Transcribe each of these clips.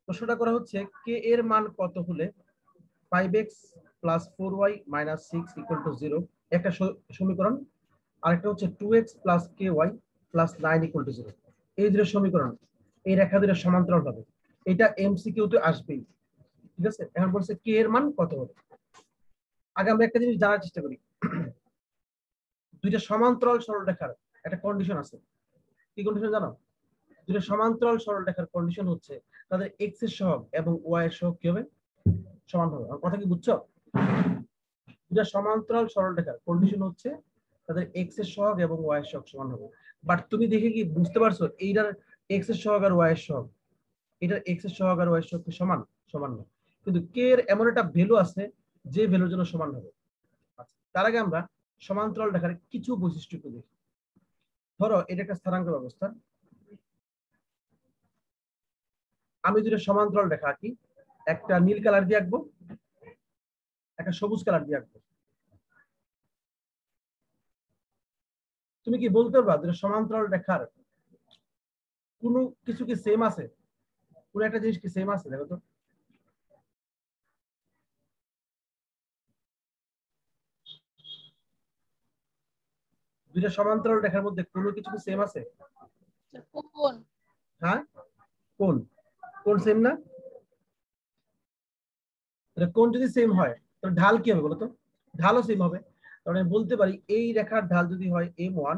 প্রশ্নটা করা হচ্ছে কে এর মান কত হলে 5x + 4y - 6 = 0 একটা সমীকরণ, আরেকটা হচ্ছে 2x + ky + 9 = 0। এই দুটো সমীকরণ, এই রেখা দুটো সমান্তরাল হবে। এটা এমসিকিউ তে আসবেই, ঠিক আছে। এখন বলছে কে এর মান কত হবে। আগে আমরা একটা জিনিস জানার চেষ্টা করি, দুইটা সমান্তরাল সরলরেখার একটা কন্ডিশন আছে। কি কন্ডিশন জানো? দুইটা সমান্তরাল সরলরেখার কন্ডিশন হচ্ছে তাদের এক্স এর সহগ এবং ওয়াই এর সহগ কি হবে? সমান হবে। আমার কথা কি বুঝছো? দুইটা সমান্তরাল সরলরেখার কন্ডিশন হচ্ছে তাদের এক্স এর সহগ এবং ওয়াই এর সহগ সমান হবে। বাট তুমি দেখে কি বুঝতে পারছো এইটার এক্স এর সহগ আর ওয়াই এর সহগ, এটার এক্স এর সহগ আর ওয়াই এর সহগ সমান সমান না, কিন্তু কে এর এমন একটা ভ্যালু আছে যে ভ্যালুর জন্য সমান হবে। আচ্ছা, তার আগে আমরা সমান্তরাল রেখার কিছু বৈশিষ্ট্য দেখি। ধরো এটা একটা স্থানাঙ্ক ব্যবস্থা, আমি দুটো সমান্তরাল রেখা আঁকি, একটা নীল কালার দিয়ে আঁকবো, একটা সবুজ কালার দিয়ে আঁকবো। তুমি কি বলতে পারবা দুটো সমান্তরাল রেখার কোনো কিছু কি সেম আছে? কোন একটা জিনিস কি সেম আছে? দেখো তো। দুইটা সমান্তরাল রেখার মধ্যে কোনো কিছু কি সেম আছে? কোন? হ্যাঁ, কোন কোন সেম না? কোন যদি সেম হয় তাহলে ঢাল কি হবে বলো তো? ঢালও সেম হবে। তাহলে আমি বলতে পারি এই রেখার ঢাল যদি হয় m1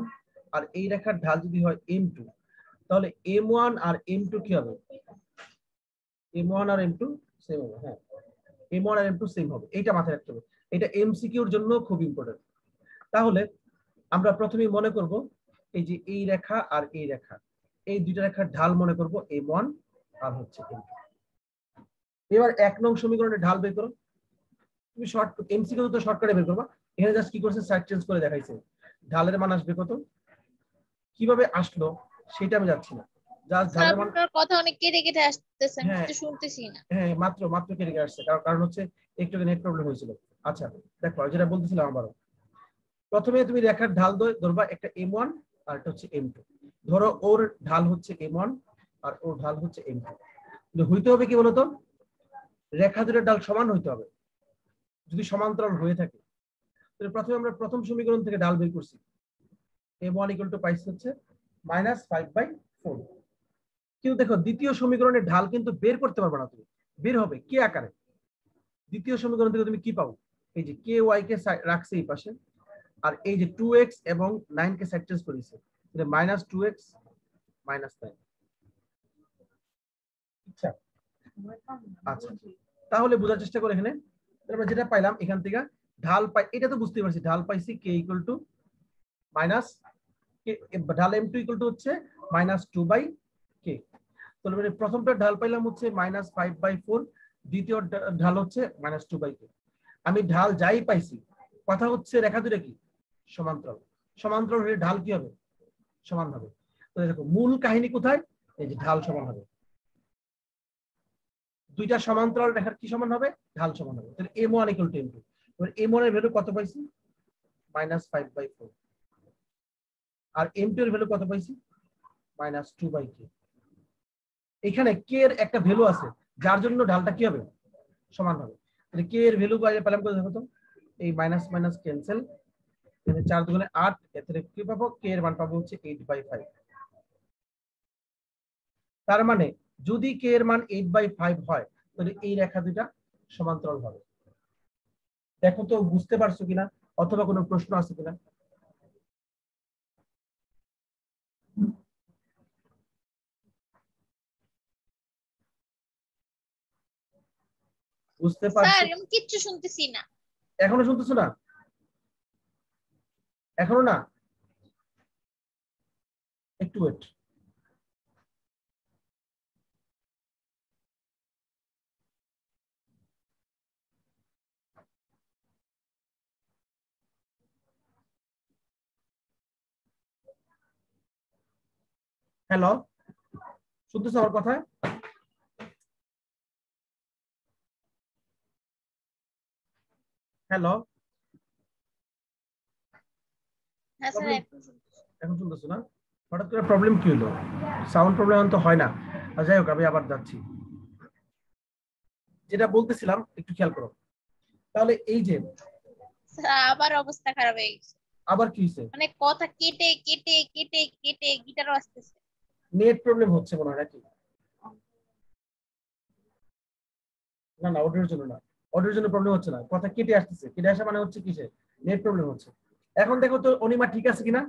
আর এই রেখার ঢাল যদি হয় m2, তাহলে m1 আর m2 কি হবে? m1 আর m2 সেম হবে। হ্যাঁ, m1 আর m2 সেম হবে, এইটা মাথায় রাখতে হবে। এটা এমসিকিউর জন্য খুব ইম্পর্টেন্ট। তাহলে আমরা প্রথমেই মনে করব এই যে এই রেখা আর এই রেখা, এই দুইটা রেখার ঢাল মনে করব m1 আর হচ্ছে m2। এবার 1 নং সমীকরণের ঢাল বের করো। তুমি শর্ট এমসিকিউ তো শর্টকাটে বের করবা। এখানে জাস্ট কি করছে, সাইড চেঞ্জ করে দেখাইছে। ঢালের মান আসবে কত, কিভাবে আসলো সেটা আমি যাচ্ছি না, জাস্ট স্যার ঢালের মান। আপনার কথা অনেক কেটে কেটে আসতেছে, আমি হ্যাঁ কিছু শুনতেছি না। হ্যাঁ, মাত্র মাত্র কেটে আসছে, কারণ হচ্ছে একটু নেট প্রবলেম হয়েছিল। আচ্ছা দেখো, যেটা বলতেছিলাম আবারও, প্রথমে তুমি রেখার ঢাল ধরবা একটা m1 আর একটা হচ্ছে m2। ধরো ওর ঢাল হচ্ছে m1 আর ওর ঢাল হচ্ছে m2। কিন্তু হইতে হবে কি বলতো, রেখা দুটোর ঢাল সমান হইতে হবে যদি সমান্তরাল হয়ে থাকে। তাহলে প্রথমে আমরা প্রথম সমীকরণ থেকে ঢাল বের করছি, m1 = পাইছি হচ্ছে -5/4। কিন্তু দেখো দ্বিতীয় সমীকরণের ঢাল কিন্তু বের করতে পারবে না তুমি, বের হবে কি আকারে? দ্বিতীয় সমীকরণ থেকে তুমি কি পাও? এই যে কে ওয়াই কে রাখছে এই পাশে, আর এই যে 2x এবং 9 কে সাইড চেঞ্জ করেছে, এটা -2x - 9। আচ্ছা আচ্ছা, তাহলে বোঝার চেষ্টা করে এখানে আমরা যেটা পাইলাম এখান থেকে ঢাল পাই, এটা তো বুঝতে পারছি, ঢাল পাইছি k = মাইনাস ঢাল m2 = হচ্ছে -2/k। তাহলে মানে প্রথমটা ঢাল পাইলাম হচ্ছে -5/4, দ্বিতীয় ঢাল হচ্ছে -2/k। আমি ঢাল যাই পাইছি, কথা হচ্ছে রেখা দুটো কি সমান্তরাল, সমান্তরাল হলে ঢাল কি হবে? সমান হবে। তো দেখো মূল কাহিনী কোথায়, এই যে ঢাল সমান হবে। দুইটা সমান্তরাল রেখার কি সমান হবে? ঢাল সমান হবে। তাহলে m1 = m2। এবার m1 এর ভ্যালু কত পাইছি? -5/4। আর m2 এর ভ্যালু কত পাইছি? -2/k। এখানে k এর একটা ভ্যালু আছে যার জন্য ঢালটা কি হবে? সমান হবে। তাহলে k এর ভ্যালু পেলাম কত দেখো তো, এই মাইনাস মাইনাস ক্যান্সেল, এখানে 4 দুগুণে 8, এতে কি পাবো? k এর মান পাবো হচ্ছে 8/5। তার মানে যদি k এর মান 8/5 হয় তাহলে এই রেখা দুটা সমান্তরাল হবে। দেখো তো বুঝতে পারছো কিনা, অথবা কোনো প্রশ্ন আছে কিনা? বুঝতে স্যার পারছো? আমি কিচ্ছু শুনতেছি না। এখনো শুনতেছো না? এখনো না? একটু ওয়েট। হ্যালো, শুনতেছো আমার কথা? হ্যালো, হ্যাঁ স্যার প্রবলেম? এখন শুনতেছি। এখন শুনতেছো না? হঠাৎ করে প্রবলেম কি হলো? সাউন্ড প্রবলেম তো হয় না। আর যাই হোক, আমি আবার যাচ্ছি। যেটা বলতেছিলাম একটু খেয়াল করো। তাহলে এই যে স্যার আবার অবস্থা খারাপ হয়ে গেছে, আবার কি হয়েছে? মানে কথা কেটে কেটে কেটে কেটে গিটারও আসতেছে। নেট প্রবলেম হচ্ছে মনে হয় নাকি? না না, অডিওর জন্য না, অডিওর জন্য প্রবলেম হচ্ছে না, কথা কেটে আসতেছে, কেটে আসা মানে হচ্ছে কিসে? নেট প্রবলেম হচ্ছে। এখন দেখো তো অনিমা ঠিক আছে কিনা?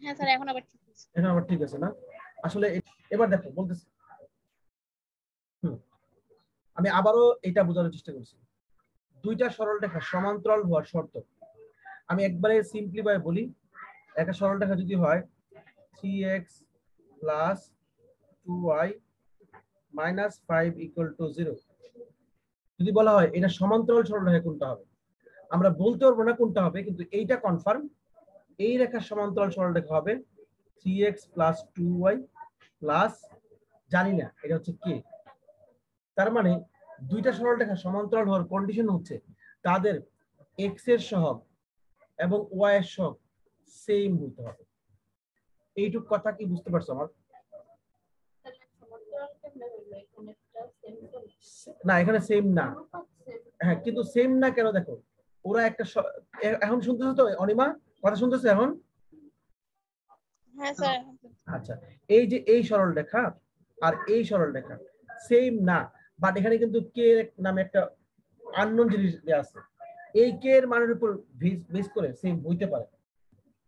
হ্যাঁ স্যার এখন আবার ঠিক আছে। এখন আবার ঠিক আছে না? আসলে এবার দেখো বলতেছি। হুম, আমি আবারও এটা বোঝানোর চেষ্টা করছি। দুইটা সরল রেখা সমান্তরাল হওয়ার শর্ত, আমি একবারে সিম্পলি ভাবে বলি। একটা সরল রেখা যদি হয় 3x plus 2y minus 5 equal to 0, যদি বলা হয় এটা সমান্তরাল সরল রেখা কোনটা হবে, আমরা বলতে পারবো না কোনটা হবে, কিন্তু এইটা কনফার্ম এই রেখার সমান্তরাল সরল রেখা হবে 3x প্লাস 2y প্লাস জানি না এটা হচ্ছে কে। তার মানে দুইটা সরল রেখা সমান্তরাল হওয়ার কন্ডিশন হচ্ছে তাদের x এর সহগ এবং y এর সহগ সেম হতে হবে। এইটুক কথা কি বুঝতে পারছো আমার? না এখানে সেম না। হ্যাঁ কিন্তু সেম না কেন দেখো, ওরা একটা এখন শুনতেছো তো অনিমা, কথা শুনতেছো এখন? হ্যাঁ স্যার। আচ্ছা, এই যে এই সরল রেখা আর এই সরল রেখা সেম না, বাট এখানে কিন্তু কে নামে একটা আননোন জিনিস দেয়া আছে, এই কে এর মানের উপর বেস করে সেম হইতে পারে।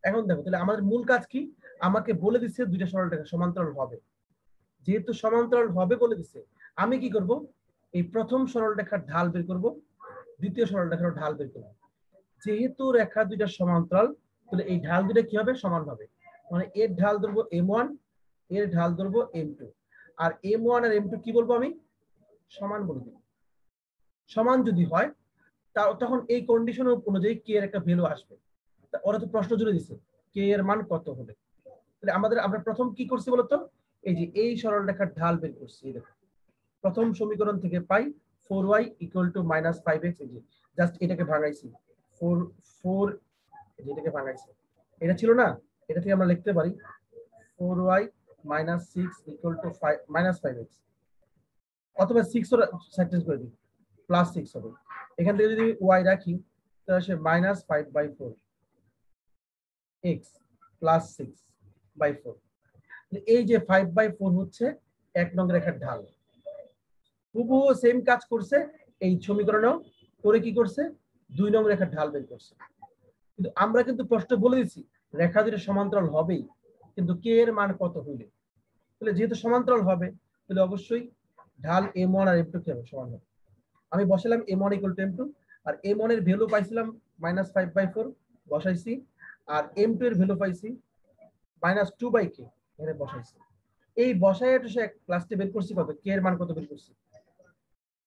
এখন দেখো তাহলে আমাদের মূল কাজ কি, আমাকে বলে দিচ্ছে দুইটা সরল রেখা সমান্তরাল হবে, যেহেতু সমান্তরাল হবে বলে দিচ্ছে, আমি কি করব, এই প্রথম সরল রেখার ঢাল বের করব, দ্বিতীয় সরল রেখার ঢাল বের করব। যেহেতু রেখা দুইটা সমান্তরাল, তাহলে এই ঢাল দুটো কি হবে, সমান হবে। মানে এর ঢাল ধরবো m1, এর ঢাল ধরবো m2, আর m1 আর m2 কি বলবো আমি, সমান বলে দিব। সমান যদি হয় তখন এই কন্ডিশন অনুযায়ী কে এর একটা ভ্যালু আসবে। ওরা তো প্রশ্ন জুড়ে দিচ্ছে কে এর মান কত হবে। তাহলে আমরা প্রথম কি করছি বলতো, এই যে এই সরল রেখার ঢাল বের করছি। দেখো প্রথম সমীকরণ থেকে পাই 4y equal to minus 5x, এই যে জাস্ট এটাকে ভাঙাইছি 4 যেটাকে ভাঙাইছি, এটা ছিল না, এটা থেকে আমরা লিখতে পারি 4y minus 6 equal to minus 5x, অথবা 6 ওর সেন্টেন্স করে দিই প্লাস 6 হবে। এখান থেকে যদি y রাখি তাহলে আসে মাইনাস 5/4 x প্লাস 6/4। এই যে 5/4 হচ্ছে 1 নং রেখার ঢাল। হুবহু সেম কাজ করছে এই সমীকরণেও, করে কি করছে 2 নং রেখার ঢাল বের করছে। কিন্তু আমরা কিন্তু প্রশ্ন বলে দিচ্ছি রেখা দুটো সমান্তরাল হবেই, কিন্তু কে এর মান কত হইলে, তাহলে যেহেতু সমান্তরাল হবে তাহলে অবশ্যই ঢাল m1 আর m2 কি হবে, সমান হবে। আমি বসালাম m1 equal to m2, R m1 এর ভ্যালু পাইছিলাম মাইনাস 5/4 বসাইছি, আর m2 এর ভ্যালু পাইছি মাইনাস 2/k এখানে বসাইছি। এই বসায় একটু সে ক্লাসটি বের করছি কত, কে এর মান কত বের করছি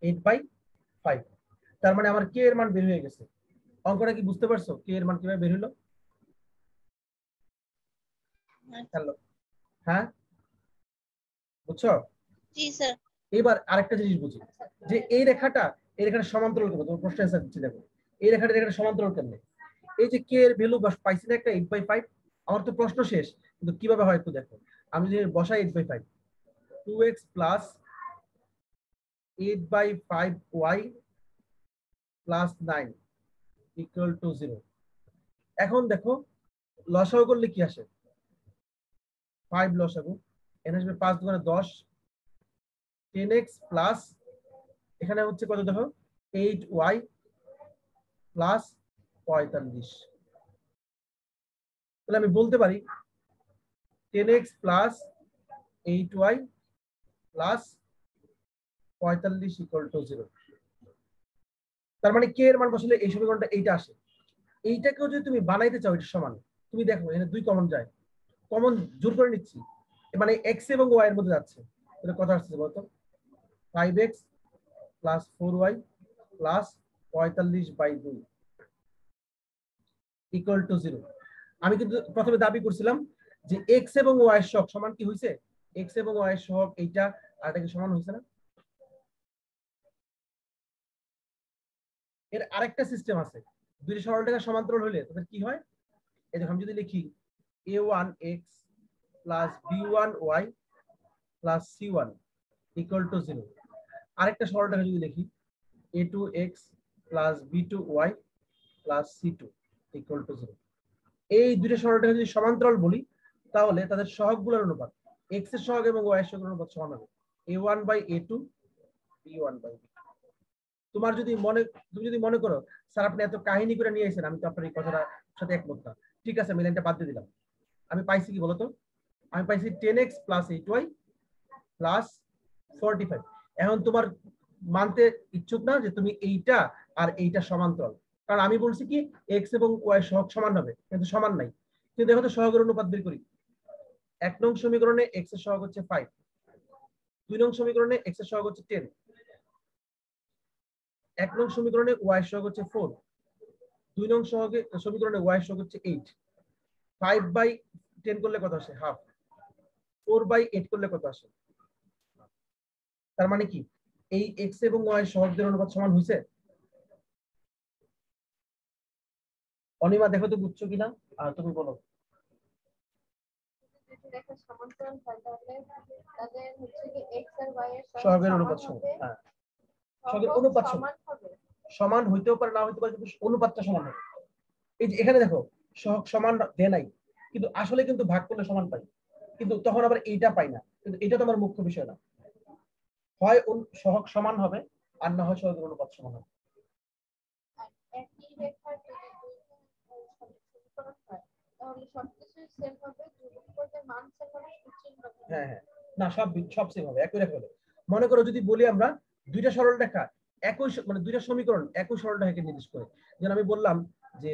8/5। তার মানে আমার কে এর মান বের হয়ে গেছে। অঙ্কটা কি বুঝতে পারছো কে এর মান কিভাবে বের হলো? হ্যালো, হ্যাঁ বুঝছো? জি স্যার। এবার আরেকটা জিনিস বুঝি, যে এই রেখাটা সমান্তরাল করবো, তোমার প্রশ্ন অ্যান্সার দিচ্ছি দেখো, এই রেখাটা সমান্তরাল কেমনে, এই যে কে এর ভ্যালু পাইছি না একটা 8/5, আমার তো প্রশ্ন শেষ, কিন্তু কিভাবে হয় একটু দেখো। আমি যদি বসাই 8/5, 2x plus 8/5y plus 9 equal to 0। এখন দেখো লসাগু করলে কি আসে, 5 লসাগু, এখানে আসবে 5 দুগুণে 10, 10x প্লাস এখানে হচ্ছে কত দেখো 8y প্লাস 45। তাহলে আমি বলতে পারি 10x plus 8y plus 45 equal to 0। তার মানে কে এর মান বসলে এই সমীকরণটা এইটা আসে। এইটাকেও যদি তুমি বানাইতে চাও এটা সমান, তুমি দেখো এখানে 2 কমন যায়, কমন জোর করে নিচ্ছি, মানে x এবং y এর মধ্যে যাচ্ছে, তাহলে কথা আসছে বলতো 5x plus 4y plus 45/2 equal to 0। আমি কিন্তু প্রথমে দাবি করছিলাম যে x এবং y এর সহগ সমান, কি হইছে x এবং y এর সহগ এইটা আর এটা কি সমান হইছে না? এর আরেকটা সিস্টেম আছে, দুই সরল রেখা সমান্তরাল হলে তাদের কি হয়, এই দেখো আমি যদি লিখি a1x plus b1y plus c1 equal to 0। আরেকটা সরলরেখা যদি লিখি a2x plus b2y plus c2 equal to 0। এই দুইটা সরলরেখা যদি সমান্তরাল বলি তাহলে তাদের সহগগুলোর অনুপাত x এর সহগ এবং y এর সহগের অনুপাত সমান হবে a1/a2 b1/b2। তুমি যদি মনে করো স্যার আপনি এত কাহিনী করে নিয়ে এসেছেন, আমি তো আপনার এই কথাটার সাথে একমত না, ঠিক আছে আমি লাইনটা বাদ দিয়ে দিলাম। আমি পাইছি কি বলতো, আমি পাইছি 10x প্লাস 8y প্লাস 45। এখন তোমার মানতে ইচ্ছুক না যে তুমি এইটা আর এইটা সমান্তরাল, কারণ আমি বলছি কি x এবং y সহগ সমান হবে, কিন্তু সমান নাই। কিন্তু দেখো তো সহগের অনুপাত বের করি। 1 নং সমীকরণে x এর সহগ হচ্ছে 5, 2 নং সমীকরণে x এর সহগ হচ্ছে 10, 1 নং সমীকরণে y এর সহগ হচ্ছে 4, 2 নং সমীকরণে y এর সহগ হচ্ছে 8। 5/10 করলে কত আসে? হাফ। 4/8 করলে কত আসে? তার মানে কি এই x এবং y এর সহগের অনুপাত সমান হইছে? অনিমা দেখো তো বুঝছো কিনা, আর তুমি বলো। রেখা সমান্তরাল হয় তাহলে তাদের হচ্ছে কি x আর y এর সহগের অনুপাত সমান। হ্যাঁ, সহগের অনুপাত সমান হবে। সমান হইতেও পারে না হইতে পারে, কিন্তু অনুপাতটা সমান হবে। এই যে এখানে দেখো সহগ সমান দেয় নাই, কিন্তু আসলে কিন্তু ভাগ করলে সমান পাই, কিন্তু তখন আবার এইটা পাই না। কিন্তু এটা তো আমার মুখ্য বিষয় না। হয় সহগ সমান হবে আর না হয় সহগের অনুপাত সমান হবে। একই রেখার যদি দুই সমীকরণ হয় তাহলে সবকিছু সেম হবে, ধ্রুবকপদের মান সেম হবে, সূত্রের মান। হ্যাঁ হ্যাঁ, না সব সেম হবে, একই রেখা হবে। মনে করো যদি বলি আমরা দুইটা সরল রেখা একই মানে দুইটা সমীকরণ একই সরল রেখাকে নির্দেশ করে, যেন আমি বললাম যে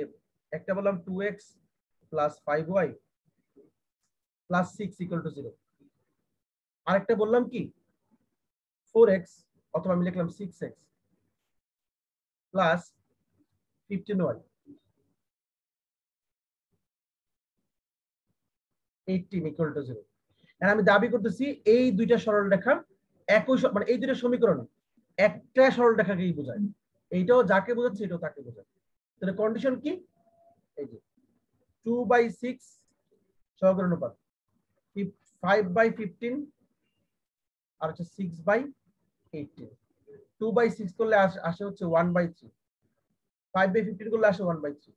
একটা বললাম 2x plus 5y plus 6 equal to 0, আরেকটা বললাম কি 4x অথবা আমি লিখলাম 6x plus 15y 18 equal to 0। আর আমি দাবি করতেছি এই দুইটা সরল রেখা একই মানে এই দুইটা সমীকরণ একটা সরল রেখাকেই বোঝায়। এইটাও যাকে বোঝাচ্ছে এটাও তাকে বোঝায়। তাহলে কন্ডিশন কি? এই যে 2/6 সহগের অনুপাত, 5/15 আর হচ্ছে 6/18। 2/6 করলে আসে হচ্ছে 1/3, 5/15 করলে আসে 1/3,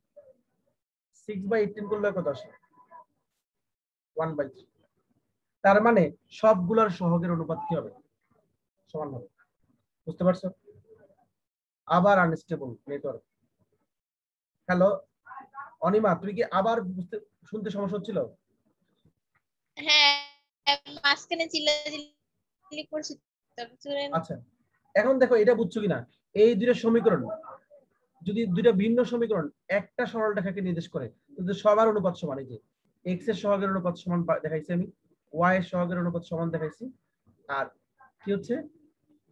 6/18 করলে কত আসে? 1/3। তার মানে সবগুলোর সহগের অনুপাত কি হবে? সমান হবে। বুঝতে পারছো? আবার আনস্টেবল নেটওয়ার্ক। হ্যালো অনিমা, তুমি কি আবার শুনতে সমস্যা হচ্ছিল? হ্যাঁ, মাঝখানে চিল্লাচিল্লি করছি। আচ্ছা, এখন দেখো এটা বুঝছো কিনা, এই দুইটা সমীকরণ যদি দুইটা ভিন্ন সমীকরণ একটা সরল রেখাকে নির্দেশ করে, কিন্তু সবার অনুপাত সমান। এই যে x এর সহগের অনুপাত সমান দেখাইছি আমি, y এর সহগের অনুপাত সমান দেখাইছি, আর কি হচ্ছে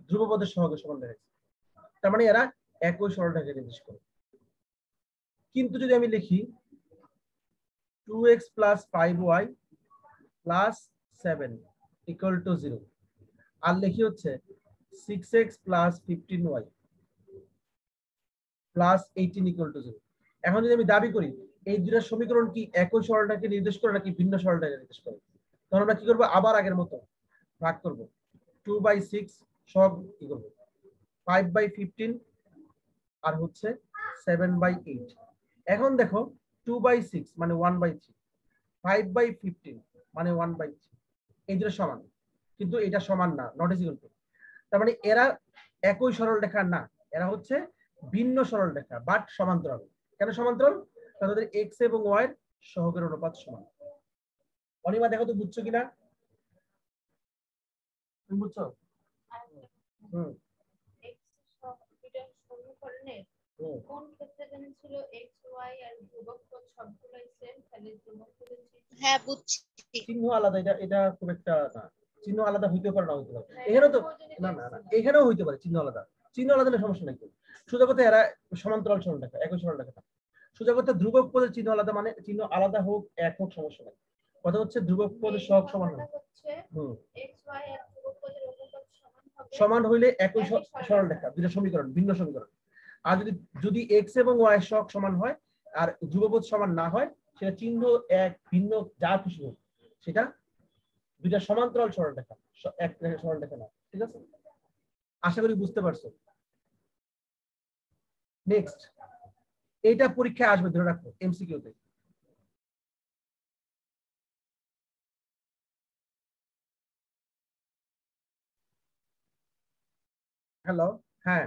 ধ্রুবপদের সহগের সমান দেখাইছি। তার মানে এরা একই সরল রেখাকে নির্দেশ করে। কিন্তু যদি আমি লিখি 2x plus 5y plus 7 equal to 0, আর লিখি হচ্ছে 6x plus 15y plus 18 equal to 0। এখন যদি আমি দাবি করি এই দুটো সমীকরণ কি একই সরলরেখাকে নির্দেশ করে নাকি ভিন্ন সরলরেখাকে নির্দেশ করে, তখন আমরা কি করব? আবার আগের মতো ভাগ করব। 2/6 সব কি করব? 5/15 আর হচ্ছে 7/8। এখন দেখো 2/6 মানে 1/3, 5/15 মানে 1/3, এই দুটো সমান, কিন্তু এটা সমান না, নট ইজ ইকুয়াল টু। তার মানে এরা একই সরল রেখা না, এরা হচ্ছে ভিন্ন সরল রেখা বাট সমান্তরাল। কেন সমান্তরাল? কারণ তাদের x এবং y এর সহগের অনুপাত সমান। অনিমা দেখো তো বুঝছো কিনা, তুমি বুঝছো? হুম, কোন ক্ষেত্রে জানি ছিল x y আর ধ্রুবক পদ সবগুলাই সেম, তাহলে ধ্রুবক পদের হ্যাঁ বুঝছি। চিহ্ন আলাদা, এটা খুব একটা না, চিহ্ন আলাদা হইতে পারে না হইতে পারে। এখানেও তো না এখানেও হইতে পারে চিহ্ন আলাদা, চিহ্ন আলাদা হলে সমস্যা নাই। সোজা কথা এরা সমান্তরাল সরল রেখা, একই সরল রেখা। সোজা কথা ধ্রুবক পদের চিহ্ন আলাদা, মানে চিহ্ন আলাদা হোক এক হোক সমস্যা নাই। কথা হচ্ছে ধ্রুবক পদের সহগ সমান হবে। সমান হইলে একই সরল রেখা, দুটো সমীকরণ ভিন্ন সমীকরণ। আর যদি x এবং y এর সহগ সমান হয় আর ধ্রুবপদ সমান না হয়, সেটা চিহ্ন এক ভিন্ন যা খুশি হোক সেটা দুইটা সমান্তরাল সরলরেখা, এক রেখা সরলরেখা না। ঠিক আছে, আশা করি বুঝতে পারছো। নেক্সট, এইটা পরীক্ষায় আসবে, ধরে রাখো এমসিকিউ তে। হ্যালো, হ্যাঁ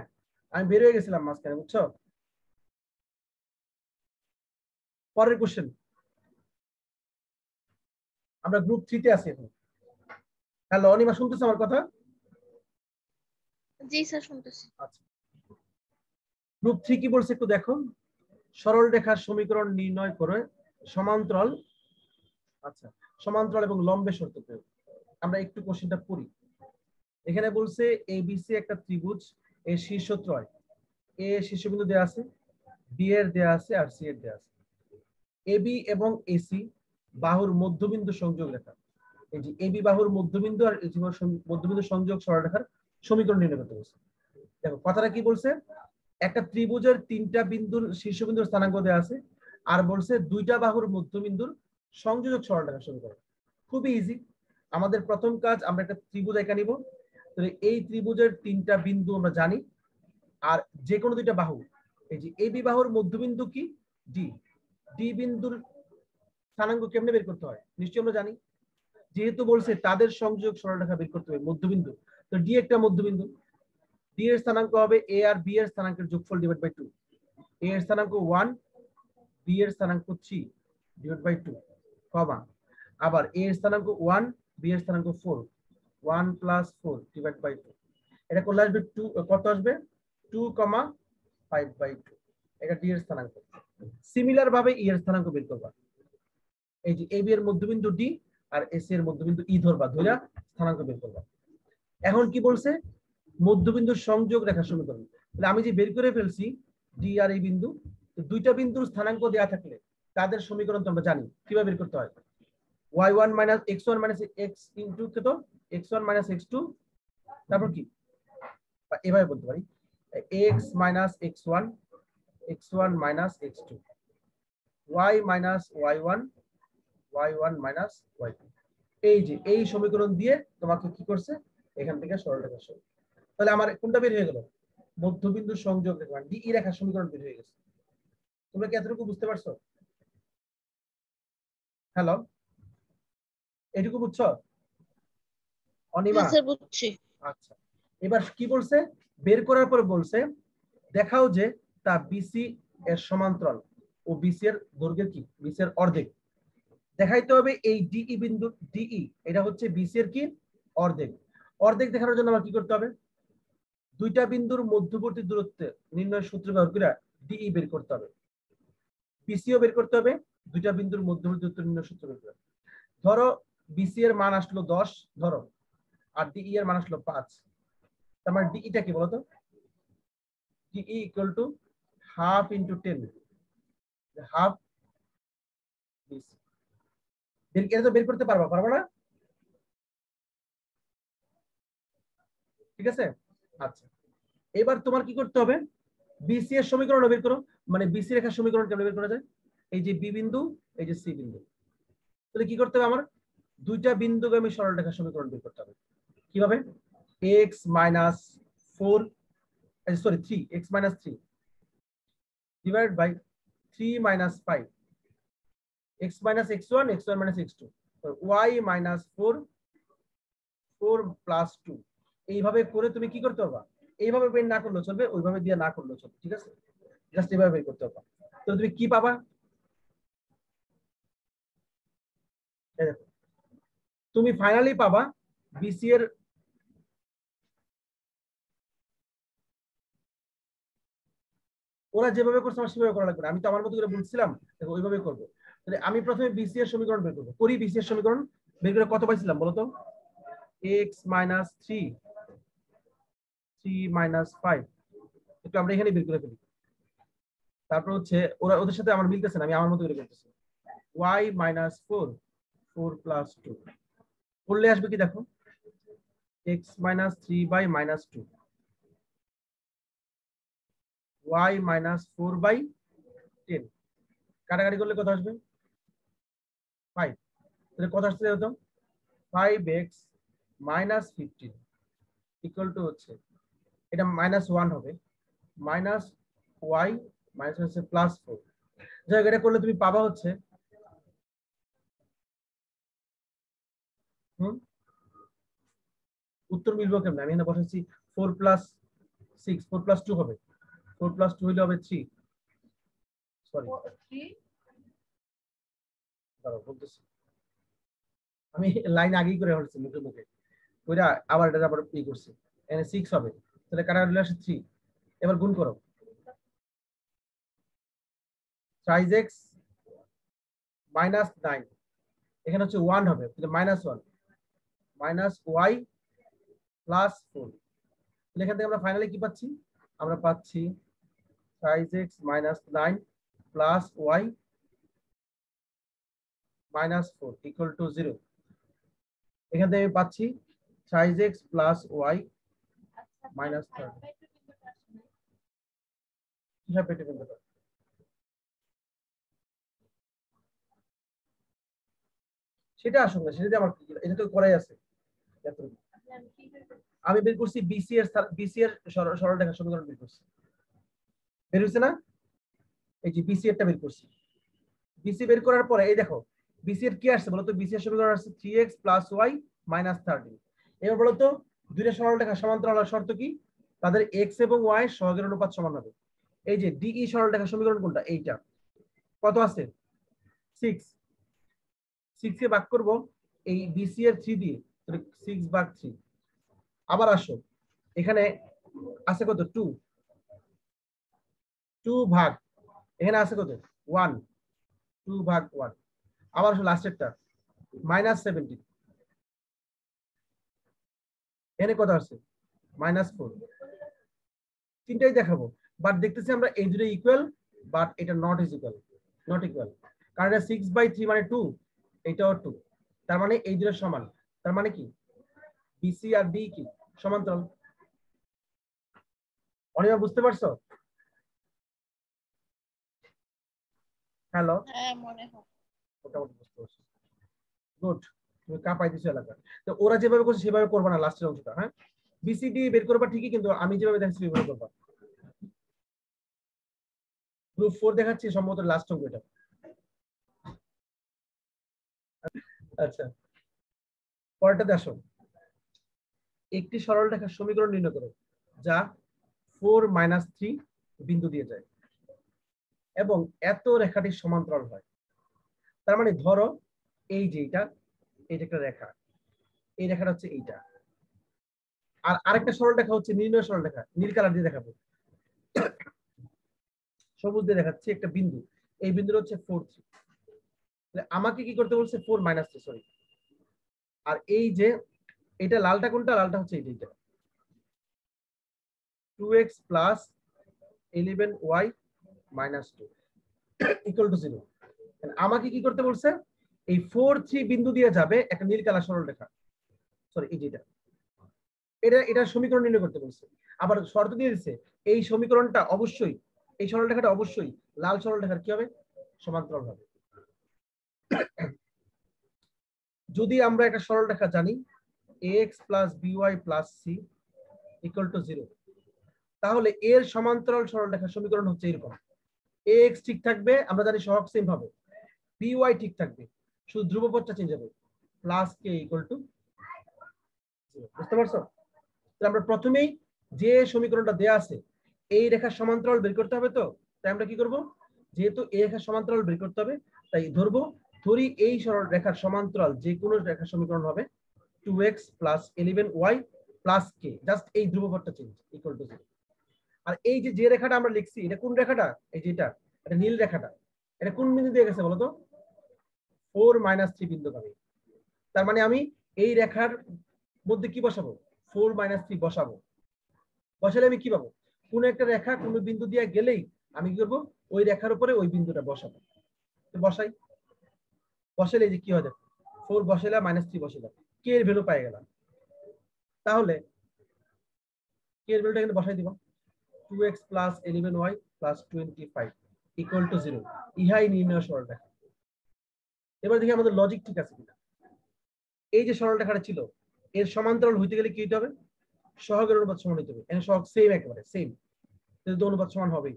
আমি বের হয়ে গেছিলাম মাঝখানে, বুঝছো। পরের কোশ্চেন, আমরা গ্রুপ 3 তে আছি এখন। হ্যালো অনিমা, শুনতেছো আমার কথা? জি স্যার শুনতেছি। আচ্ছা, গ্রুপ 3 কি বলছে একটু দেখো। সরল রেখার সমীকরণ নির্ণয় করে সমান্তরাল, আচ্ছা সমান্তরাল এবং লম্বের শর্ত প্রয়োগ। আমরা একটু কোশ্চেনটা পড়ি। এখানে বলছে এবিসি একটা ত্রিভুজ, এর শীর্ষত্রয়, এ শীর্ষবিন্দু দেয়া আছে, বি এর দেয়া আছে, আর সি এর দেয়া আছে। এবি এবং এসি বাহুর মধ্যবিন্দু সংযোগ রেখা। এই যে এবি বাহুর মধ্যবিন্দু আর এসি বাহুর মধ্যবিন্দু সংযোগ সরলরেখার সমীকরণ নির্ণয় করতে বলছে। দেখো কথাটা কি বলছে, একটা ত্রিভুজের 3টা বিন্দুর শীর্ষবিন্দুর স্থানাঙ্ক দেওয়া আছে, আর বলছে 2টা বাহুর মধ্যবিন্দুর সংযোজক সরলরেখার সমীকরণ। খুবই ইজি। আমাদের প্রথম কাজ, আমরা একটা ত্রিভুজ এঁকে নিব। তাহলে এই ত্রিভুজের 3টা বিন্দু আমরা জানি, আর যে কোনো 2টা বাহু, এই যে এবি বাহুর মধ্যবিন্দু কি ডি, ডি বিন্দুর স্থানাঙ্ক কেমনে বের করতে হয় নিশ্চয়ই আমরা জানি। যেহেতু বলছে তাদের সংযোগ সরলরেখা বের করতে হবে মধ্যবিন্দু, তো ডি একটা মধ্যবিন্দু, ডি এর স্থানাঙ্ক হবে এ আর বি এর স্থানাঙ্কের যোগফল ডিভাইড বাই 2। এ এর স্থানাঙ্ক 1, বি এর স্থানাঙ্ক 3 ডিভাইড বাই 2, কমা আবার এ এর স্থানাঙ্ক 1, বি এর স্থানাঙ্ক 4, 1 প্লাস 4 ডিভাইড বাই 2। এটা করলে আসবে 2, কত আসবে 2,5/2। এটা ডি এর স্থানাঙ্ক। সিমিলার ভাবে ই এর স্থানাঙ্ক বের করবা। এই যে এবি এর মধ্যবিন্দু ডি আর এসি এর মধ্যবিন্দু ই ধরবা, ধইরা স্থানাঙ্ক বের করবা। এখন কি বলছে, মধ্যবিন্দুর সংযোগ রেখা সমীকরণ। তাহলে আমি যে বের করে ফেলছি ডি আর এই বিন্দু, তো 2টা বিন্দুর স্থানাঙ্ক দেয়া থাকলে তাদের সমীকরণ তো আমরা জানি কিভাবে বের করতে হয়। y1 minus x1 minus x into কত, x1 মাইনাস x2, তারপর কি এভাবে বলতে পারি x minus x1, x1 minus x2, y minus y1, y1 minus y2। এই যে এই সমীকরণ দিয়ে তোমাকে কি করছে, এখান থেকে সরলরেখা সরল। তাহলে আমার কোনটা বের হয়ে গেল, মধ্যবিন্দু সংযোগ রেখা ডি ই রেখার সমীকরণ বের হয়ে গেছে। তোমরা কি এতটুকু বুঝতে পারছো? হ্যালো, এটুকু বুঝছো অনিমা? হ্যাঁ স্যার বুঝছি। আচ্ছা, এবার কি বলছে, বের করার পর বলছে দেখাও যে তা বিসি এর সমান্তরাল ও বিসি এর দৈর্ঘ্যের কি, বিসি এর অর্ধেক। দেখাইতে হবে এই ডিই বিন্দু, ডিই এটা হচ্ছে বিসি এর কি অর্ধেক। অর্ধেক দেখানোর জন্য আমার কি করতে হবে, 2টা বিন্দুর মধ্যবর্তী দূরত্ব নির্ণয় সূত্র ব্যবহার করে ডিই বের করতে হবে, বিসিও বের করতে হবে, 2টা বিন্দুর মধ্যবর্তী দূরত্ব নির্ণয় সূত্র বের করে। ধরো বিসি এর মান আসলো 10 ধরো, আর ডিই এর মান আসলো 5। তার মানে ডিইটা কি বলতো, DE equal to half into 10, half BC. এটা তো বের করতে পারবা, পারবা না? ঠিক আছে, আচ্ছা এবার তোমার কি করতে হবে, বিসি এর সমীকরণ বের করো। মানে বিসি রেখার সমীকরণ কেমনে বের করা যায়, এই যে বি বিন্দু, এই যে সি বিন্দু। তাহলে কি করতে হবে, আমার 2টা বিন্দুগামী সরলরেখার সমীকরণ বের করতে হবে। কিভাবে, x minus 4, sorry 3x minus 3 divide by 3 minus 5, x minus x1, x1 minus x2, y minus 4, 4 plus 2। এইভাবে করে তুমি কি করতে পারবা, এইভাবে বের না করলেও চলবে, ওইভাবে দিয়ে না করলেও চলবে। ঠিক আছে, জাস্ট এইভাবে বের করতে পারবা। তো তুমি কি পাবা, তুমি ফাইনালি পাবা বিসি এর, ওরা যেভাবে করছে আমার সেভাবে করা লাগবে না, আমি তো আমার মতো করে বলছিলাম, দেখো ওইভাবে করবো। তাহলে আমি প্রথমে বিসি এর সমীকরণ বের করবো, করি বিসি এর সমীকরণ বের করে কত পাইছিলাম বলতো, x মাইনাস 3, 3 মাইনাস 5, একটু আমরা এখানে বের করে ফেলি। তারপর হচ্ছে ওরা, ওদের সাথে আমার মিলতেছে না, আমি আমার মতো করে করতেছি, y মাইনাস 4, 4 প্লাস 2 করলে আসবে কি দেখো, x minus 3 by minus 2, y minus 4 by 10, কাটাকাটি করলে কত আসবে 5। তাহলে কত আসছে হতো 5x মাইনাস 15 ইকুয়াল টু হচ্ছে এটা -1 হবে মাইনাস y মাইনাস হচ্ছে +4। যাই হোক, এটা করলে তুমি পাবা হচ্ছে উত্তর মিলবো কেমন? আমি এখানে বসাচ্ছি 4 + 6, 4 + 2 হবে, 4 + 2 হলে হবে 3। সরি, 3 দাঁড়াও বলতেছি, আমি লাইন আগেই করে ফেলছি মুখে মুখে, ওইটা আবার এটা আবার করছি। এখানে 6 হবে, তাহলে কাটা আসে 3। এবার গুণ করো, 5x মাইনাস 9, এখানে হচ্ছে 1 হবে, তাহলে -1 মাইনাস y +4। তাহলে এখান থেকে আমরা ফাইনালি কি পাচ্ছি? আমরা পাচ্ছি 5x minus 9 plus y -4 equal to 0। এখান থেকে আমি পাচ্ছি 5x প্লাস y মাইনাস 30। কিভাবে পেটে ফেলতে পারি? সেটা আসলে সেটা দিয়ে আমার এটা তো করাই আছে। আমি বের করছি বিসি এর সরলরেখা সমীকরণ বের করছি, বের হয়েছে না? এই যে বিসি এরটা বের করছি। বিসি বের করার পরে এই দেখো বিসি এর কি আসছে বলতো? বিসি এর সমীকরণ আসছে 3x প্লাস y মাইনাস 30। এবার বলতো দুইটা সরলরেখা সমান্তরাল হওয়ার শর্ত কি? তাদের x এবং y সহগের অনুপাত সমান হবে। এই যে ডিই সরলরেখা সমীকরণ কোনটা? এইটা। কত আছে? 6। 6 কে ভাগ করব এই বিসি এর 3 দিয়ে, তাহলে 6/3। আবার আসো, এখানে আছে কত? 2। 2 ভাগ, এখানে আছে কত? 1। 2/1। আবার আসো লাস্টেরটা -17, এখানে কত আছে? -4। তিনটাই দেখাবো, বাট দেখতেছি আমরা এই দুটো ইকুয়াল, বাট এটা নট ইকুয়াল। কারণ এটা 6/3 মানে 2, এটাও 2, তার মানে এই দুটো সমান। তার মানে কি বিসি আর ডি কি সমান্তরাল? অনিমা বুঝতে পারছো? হ্যালো, হ্যাঁ মনে হয়। মোটামুটি বুঝতে পারছো, গুড। তুমি কাঁপাই দিছো এলাকা। তো ওরা যেভাবে করছে সেভাবে করবা না লাস্টের অংশটা, হ্যাঁ? বিসিডি বের করবা ঠিকই, কিন্তু আমি যেভাবে দেখাচ্ছি সেভাবে করবা। গ্রুপ 4 দেখাচ্ছি সম্ভবত লাস্ট অঙ্ক এটা। আচ্ছা, পরেরটাতে আসো। একটি সরলরেখার সমীকরণ নির্ণয় করো যা 4 - 3 বিন্দু দিয়ে যায় এবং এত রেখাটি সমান্তরাল হয়। তার মানে ধরো এই যে এটা একটা রেখা, এই রেখাটা হচ্ছে এইটা, আর আরেকটা সরলরেখা হচ্ছে নির্ণয় সরলরেখা, নীল কালার দিয়ে দেখাবো, সবুজ দিয়ে দেখাচ্ছি একটা বিন্দু, এই বিন্দুটা হচ্ছে 4 3। আমাকে কি করতে বলছে? 4 - 3, সরি। আর এই যে এটা লালটা কোনটা? লালটা হচ্ছে এইটা, 2x plus 11y minus 2 equal to 0। আমাকে কি করতে বলছে? এই 4 3 বিন্দু দিয়ে যাবে একটা নীল কালার সরলরেখা, সরি এই যেটা, এটা সমীকরণ নির্ণয় করতে বলছে। আবার শর্ত দিয়ে দিচ্ছে এই সমীকরণটা অবশ্যই, এই সরলরেখাটা অবশ্যই লাল সরলরেখার কি হবে? সমান্তরাল হবে। যদি আমরা একটা সরলরেখা জানি ax plus by plus c equal to 0, তাহলে এর সমান্তরাল সরলরেখার সমীকরণ হচ্ছে এরকম। ax ঠিক থাকবে, আমরা জানি সহগ সেম হবে, by ঠিক থাকবে, শুধু ধ্রুবপদটা চেঞ্জ হবে, প্লাস k ইকুয়াল টু 0। বুঝতে পারছো? তাহলে আমরা প্রথমেই যে সমীকরণটা দেয়া আছে এই রেখার সমান্তরাল বের করতে হবে। তো তাই আমরা কি করব? যেহেতু এই রেখার সমান্তরাল বের করতে হবে, তাই ধরি এই রেখার সমান্তরাল যে কোনো রেখার সমীকরণ হবে 2x plus 11y plus k, just এই ধ্রুবপদটা চেঞ্জ ইকুয়াল টু 0। আর এই যে রেখাটা আমরা লিখছি এটা কোন রেখাটা? এই যে এটা নীল রেখাটা, এটা কোন বিন্দু দিয়ে গেছে বলতো? 4 - 3 বিন্দু পাবে। তার মানে আমি এই রেখার মধ্যে কি বসাবো? 4 - 3 বসাবো। বসালে আমি কি পাবো? কোন একটা রেখা কোন বিন্দু দিয়ে গেলেই আমি কি করবো? ওই রেখার উপরে ওই বিন্দুটা বসাবো। তো বসাই, বসালে যে কি হয় দেখো, 4 বসাইলাম -3 বসাইলাম, কে এর ভ্যালু পাই গেলাম। তাহলে কে এর ভ্যালুটা এখানে বসাই দিব, 2x plus 11y plus 25 equal to 0। ইহাই নির্ণয় সরলরেখা। এবার দেখি আমাদের লজিক ঠিক আছে কিনা। এই যে সরল রেখাটা ছিল এর সমান্তরাল হইতে গেলে কি হতে হবে? সহগের অনুপাত সমান হতে হবে। এখানে সহগ সেম, একেবারে সেম, তো অনুপাত সমান হবেই।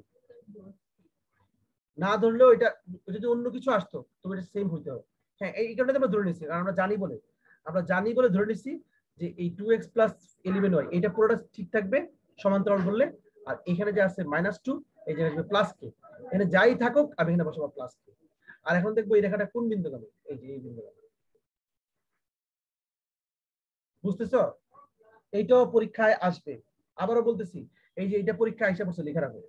না ধরলেও এটা যদি অন্য কিছু আসতো তবে এটা সেম হইতে হবে। হ্যাঁ, এই কারণে আমরা ধরে নিচ্ছি, কারণ আমরা জানি বলে ধরে নিচ্ছি যে এই 2x প্লাস 11y এটা পুরোটা ঠিক থাকবে সমান্তরাল বললে। আর এখানে যে আছে -2 এই যে আসবে প্লাস কে, এখানে যাই থাকুক আমি এখানে বসাবো প্লাস কে। আর এখন দেখবো এই রেখাটা কোন বিন্দুগামী, এই যে এই বিন্দুগামী। বুঝতেছো? এইটাও পরীক্ষায় আসবে। আবারও বলতেছি, এই যে এটা পরীক্ষা আইসা পড়ছে, লেখা রাখো।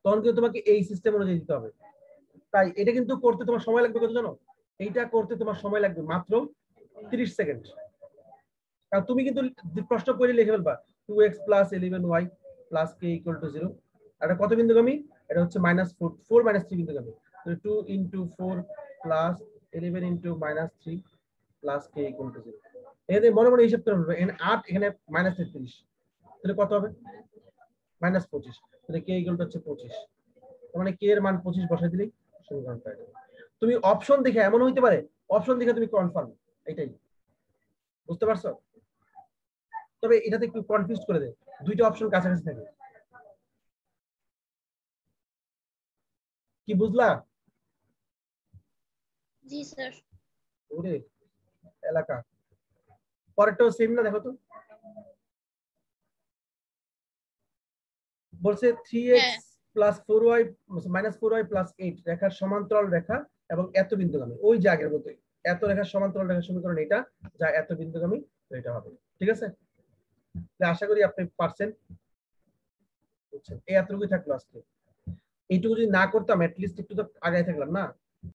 তখন কিন্তু তোমাকে এই সিস্টেম অনুযায়ী দিতে হবে। তাই এটা কিন্তু করতে তোমার সময় লাগবে কত জানো? এইটা করতে তোমার সময় লাগবে মাত্র 30 সেকেন্ড। কারণ তুমি কিন্তু প্রশ্ন করে লিখে ফেলবা 2x plus 11y plus k equal to 0। এটা কত বিন্দুগামী? এটা হচ্ছে -4 -3 বিন্দুগামী। তো 2 into 4 plus 11 into -3 plus k equal to 0। এখানে মনে মনে হিসাব করে ফেলবে, এখানে 8 এখানে -33, তাহলে কত হবে? -25। তাহলে k ইকুয়াল টু হচ্ছে 25। তার মানে k এর মান 25 বসাই দিলেই সমীকরণ পাওয়া যাবে। তুমি অপশন দেখে, এমন হইতে পারে অপশন দেখে তুমি কনফার্ম, এটাই। বুঝতে পারছো? তবে এটাতে একটু কনফিউজ করে দেয়, দুইটা অপশন কাছাকাছি থাকে। কি বুঝলা? জি স্যার। ওরে এলাকা। পরেরটাও সেম না, দেখো তো। বলছে 3x হ্যাঁ প্লাস 4y -4y প্লাস 8 রেখার সমান্তরাল রেখা এবং এত বিন্দুগামী। ওই যে আগের মতোই, এত রেখার সমান্তরাল রেখার সমীকরণ এটা, যা এত বিন্দুগামী, তো এটা হবে। ঠিক আছে? আশা করি আপনি পারছেন। বুঝছেন? এই এতটুকুই থাকলো আজকে। এইটুকু যদি না করতাম, অ্যাটলিস্ট একটু তো আগায় থাকলাম না।